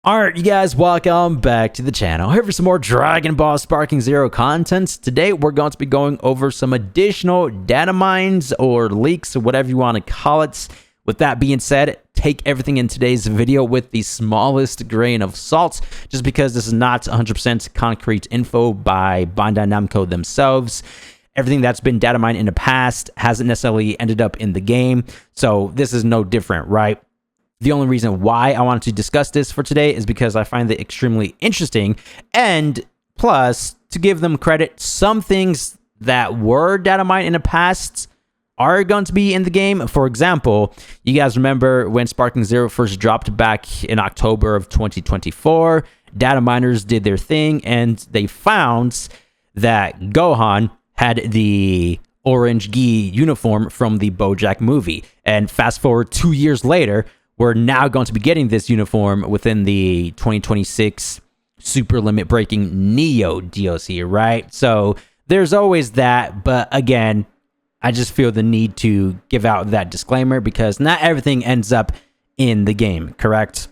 Alright, you guys, welcome back to the channel. Here for some more Dragon Ball Sparking Zero content. Today, we're going to be going over some additional data mines or leaks, or whatever you want to call it. With that being said, take everything in today's video with the smallest grain of salt, just because this is not 100% concrete info by Bandai Namco themselves. Everything that's been data mined in the past hasn't necessarily ended up in the game, so this is no different, right? The only reason why I wanted to discuss this for today is because I find it extremely interesting, and plus, to give them credit, some things that were data mined in the past are going to be in the game. For example, you guys remember when Sparking Zero first dropped back in October of 2024, data miners did their thing, and they found that Gohan had the orange gi uniform from the BoJack movie. And fast forward 2 years later, we're now going to be getting this uniform within the 2026 Super Limit Breaking Neo DLC, right? So there's always that, but again, I just feel the need to give out that disclaimer because not everything ends up in the game, correct?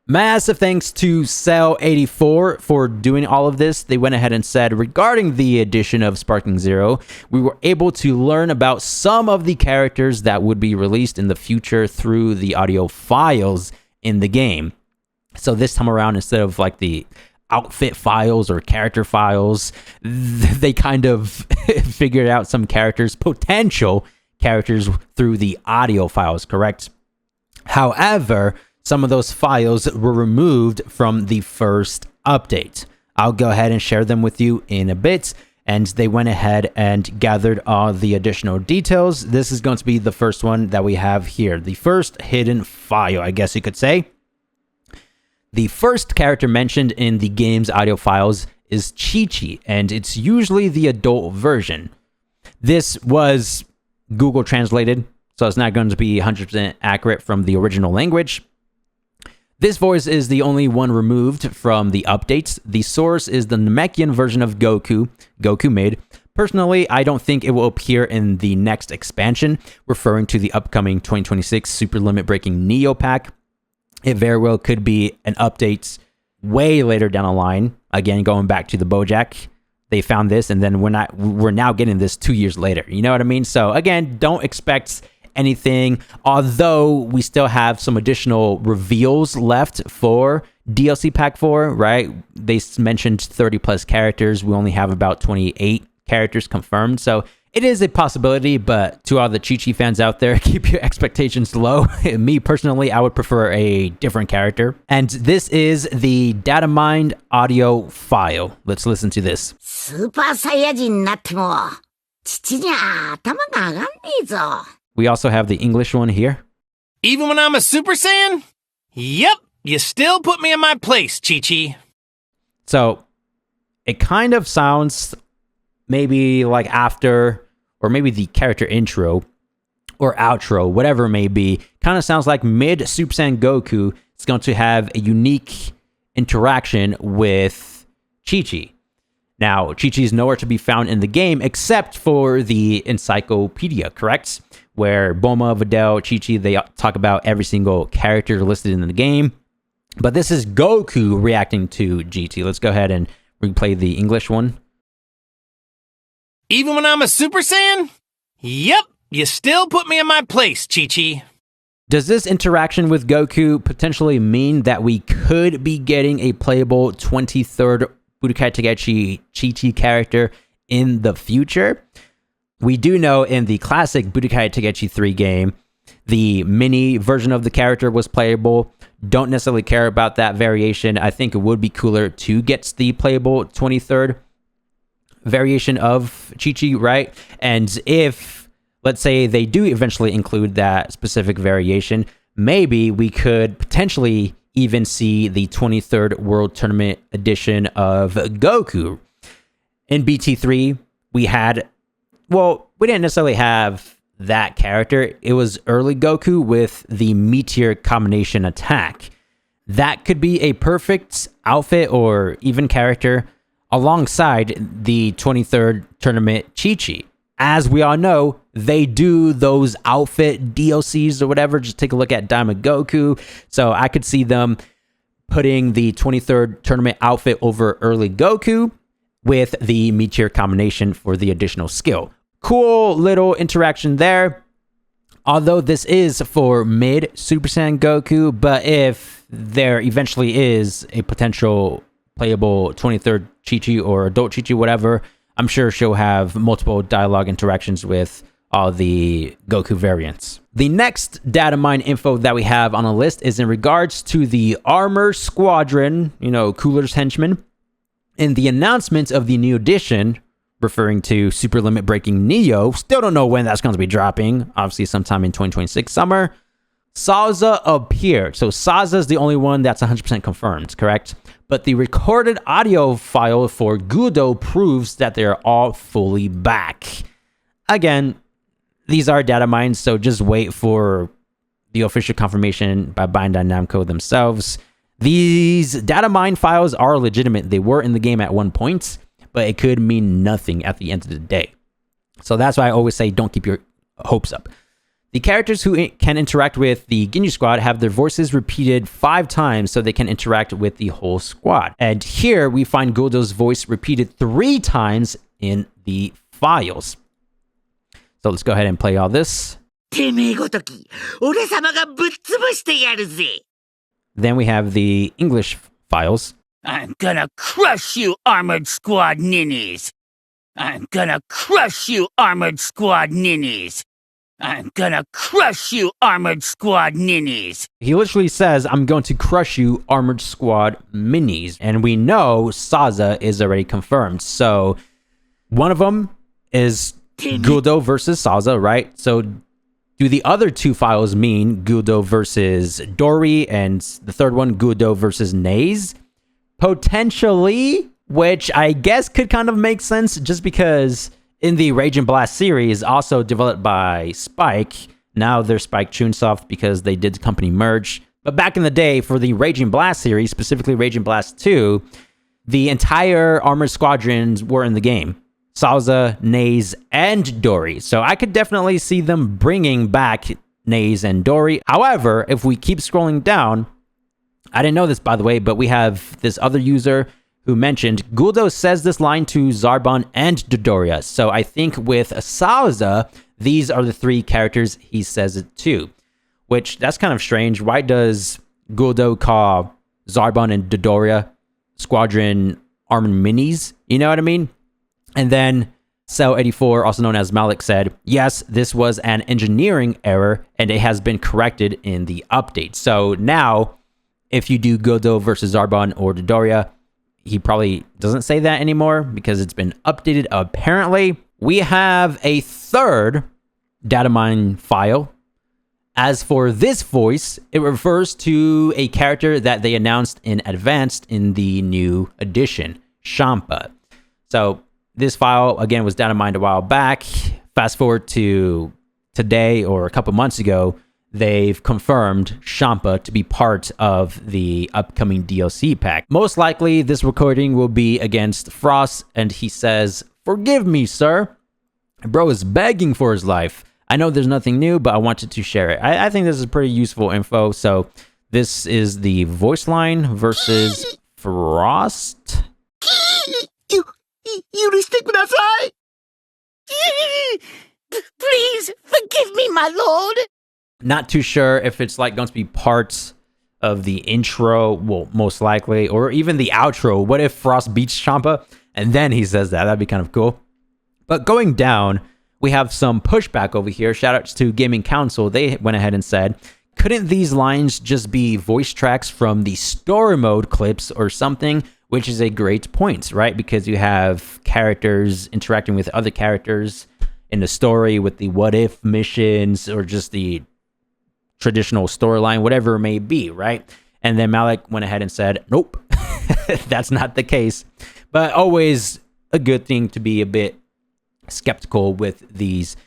Massive thanks to Cell84 for doing all of this. They went ahead and said, regarding the addition of Sparking Zero, we were able to learn about some of the characters that would be released in the future through the audio files in the game. So this time around, instead of like the outfit files or character files, they kind of figured out some characters, potential characters, through the audio files, correct? However, some of those files were removed from the first update. I'll go ahead and share them with you in a bit, and they went ahead and gathered all the additional details. This is going to be the first one that we have here, the first hidden file, I guess you could say. The first character mentioned in the game's audio files is Chi-Chi, and it's usually the adult version. This was Google translated, so it's not going to be 100% accurate from the original language. This voice is the only one removed from the updates. The source is the Namekian version of Goku made. Personally, I don't think it will appear in the next expansion, referring to the upcoming 2026 Super Limit Breaking Neo pack. It very well could be an update way later down the line. Again, going back to the BoJack, they found this, and then we're now getting this 2 years later. You know what I mean? So again, don't expect anything, although we still have some additional reveals left for DLC Pack 4, right? They mentioned 30 plus characters. We only have about 28 characters confirmed, so it is a possibility, but to all the Chi-Chi fans out there, keep your expectations low. Me, personally, I would prefer a different character. And this is the data mined audio file. Let's listen to this. Super Saiyajin になっても父には頭が上がんねえぞ We also have the English one here. Even when I'm a Super Saiyan? Yep, you still put me in my place, Chi-Chi. So, it kind of sounds maybe like after, or maybe the character intro or outro, whatever it may be, kind of sounds like mid Super Saiyan Goku is going to have a unique interaction with Chi-Chi. Now, Chi-Chi is nowhere to be found in the game except for the encyclopedia, correct? Where Bulma, Videl, Chi-Chi, they talk about every single character listed in the game. But this is Goku reacting to GT. Let's go ahead and replay the English one. Even when I'm a Super Saiyan? Yep, you still put me in my place, Chi-Chi. Does this interaction with Goku potentially mean that we could be getting a playable 23rd Budokai Tenkaichi Chi-Chi character in the future? We do know in the classic Budokai Tenkaichi 3 game, the mini version of the character was playable. Don't necessarily care about that variation. I think it would be cooler to get the playable 23rd variation of Chi-Chi, right? And if, let's say, they do eventually include that specific variation, maybe we could potentially even see the 23rd World Tournament edition of Goku. In BT3, we had, well, we didn't necessarily have that character. It was early Goku with the Meteor combination attack. That could be a perfect outfit or even character alongside the 23rd Tournament Chi-Chi. As we all know, they do those outfit DLCs or whatever. Just take a look at Diamond Goku. So I could see them putting the 23rd tournament outfit over early Goku with the Meteor combination for the additional skill. Cool little interaction there. Although this is for mid Super Saiyan Goku, but if there eventually is a potential playable 23rd Chi-Chi or adult Chi-Chi, whatever, I'm sure she'll have multiple dialogue interactions with all the Goku variants. The next data mine info that we have on the list is in regards to the Armor Squadron, Cooler's henchmen. In the announcement of the new edition, referring to Super Limit Breaking Neo, still don't know when that's going to be dropping, obviously sometime in 2026 summer, Salza appeared. So Salza is the only one that's 100% confirmed, correct? But the recorded audio file for Gudo proves that they're all fully back. Again, these are data mines, so just wait for the official confirmation by Bandai Namco themselves. These data mine files are legitimate. They were in the game at one point, but it could mean nothing at the end of the day. So that's why I always say don't keep your hopes up. The characters who can interact with the Ginyu squad have their voices repeated 5 times so they can interact with the whole squad. And here we find Gudo's voice repeated 3 times in the files. So let's go ahead and play all this. Then we have the English files. I'm gonna crush you, Armored Squad ninnies! I'm gonna crush you, Armored Squad ninnies! I'm gonna crush you, Armored Squad ninnies! He literally says, I'm going to crush you, Armored Squad minis. And we know Salza is already confirmed. So one of them is Gudo versus Salza, right? So do the other 2 files mean Gudo versus Dory, and the third one, Gudo versus Naze? Potentially, which I guess could kind of make sense just because in the Rage and Blast series, also developed by Spike, now they're Spike Chunsoft because they did the company merge. But back in the day, for the Rage and Blast series, specifically Rage and Blast 2, the entire Armored Squadrons were in the game. Salza, Naze, and Dory. So I could definitely see them bringing back Naze and Dory. However, if we keep scrolling down, I didn't know this, by the way, but we have this other user who mentioned Gudo says this line to Zarbon and Dodoria. So I think with Salza, these are the 3 characters he says it to, which that's kind of strange. Why does Gudo call Zarbon and Dodoria Squadron Armored Minis? You know what I mean? And then Cell84, also known as Malik, said, yes, this was an engineering error and it has been corrected in the update. So now, if you do Gudo versus Zarbon or Dodoria, he probably doesn't say that anymore because it's been updated apparently. We have a third data mine file. As for this voice, it refers to a character that they announced in advance in the new edition, Champa. So this file, again, was data mined a while back. Fast forward to today or a couple months ago, they've confirmed Champa to be part of the upcoming DLC pack. Most likely, this recording will be against Frost, and he says, "Forgive me, sir." Bro is begging for his life. I know there's nothing new, but I wanted to share it. I think this is pretty useful info. So this is the voice line versus Frost. Please, forgive me, my lord! Not too sure if it's like going to be parts of the intro, well, most likely, or even the outro. What if Frost beats Champa and then he says that? That'd be kind of cool. But going down, we have some pushback over here. Shoutouts to Gaming Council. They went ahead and said, couldn't these lines just be voice tracks from the story mode clips or something? Which is a great point, right? Because you have characters interacting with other characters in the story with the what if missions or just the traditional storyline, whatever it may be, right? And then Malik went ahead and said, nope, that's not the case. But always a good thing to be a bit skeptical with these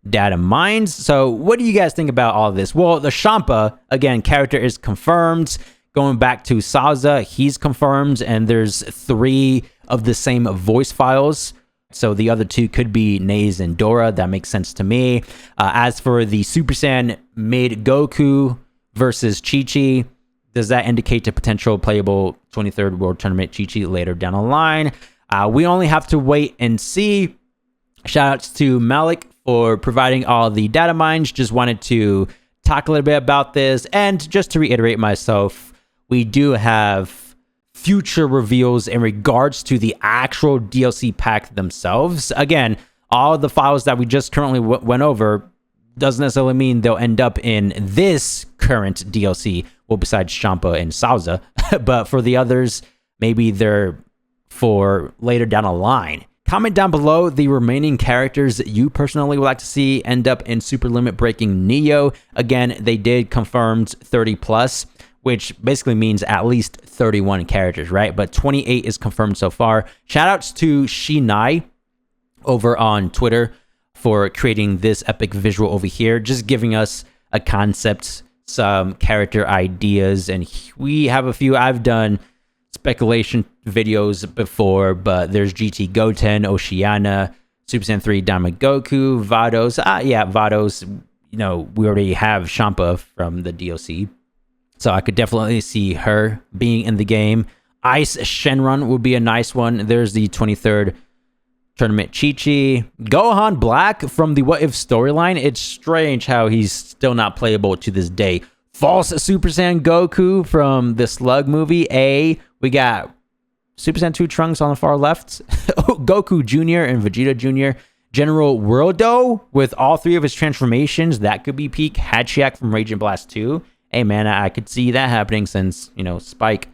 data mines. So what do you guys think about all of this? Well, the Champa, again, character is confirmed. Going back to Salza, he's confirmed, and there's 3 of the same voice files. So the other 2 could be Naze and Dora. That makes sense to me. As for the Super Saiyan mid Goku versus Chi-Chi, does that indicate a potential playable 23rd World Tournament Chi-Chi later down the line? We only have to wait and see. Shoutouts to Malik for providing all the data mines. Just wanted to talk a little bit about this. And just to reiterate myself, we do have future reveals in regards to the actual DLC pack themselves. Again, all the files that we just currently went over doesn't necessarily mean they'll end up in this current DLC. Well, besides Champa and Salza. But for the others, maybe they're for later down the line. Comment down below the remaining characters that you personally would like to see end up in Super Limit Breaking Neo. Again, they did confirmed 30 plus, which basically means at least 31 characters, right? But 28 is confirmed so far. Shoutouts to Shinai over on Twitter for creating this epic visual over here, just giving us a concept, some character ideas, and we have a few. I've done speculation videos before, but there's GT Goten, Oceana, Super Saiyan 3 Diamond Goku, Vados. Vados, you know, we already have Champa from the DLC, so I could definitely see her being in the game. Ice Shenron would be a nice one. There's the 23rd Tournament Chi-Chi. Gohan Black from the What If storyline. It's strange how he's still not playable to this day. False Super Saiyan Goku from the Slug movie. We got Super Saiyan 2 Trunks on the far left. Goku Jr. and Vegeta Jr. General Worldo with all three of his transformations. That could be peak. Hachiak from Raging Blast 2. Hey, man, I could see that happening since, you know, Spike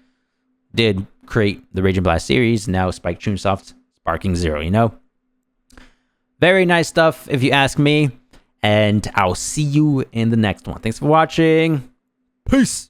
did create the Raging Blast series. Now Spike Chunsoft Sparking Zero, you know? Very nice stuff, if you ask me. And I'll see you in the next one. Thanks for watching. Peace.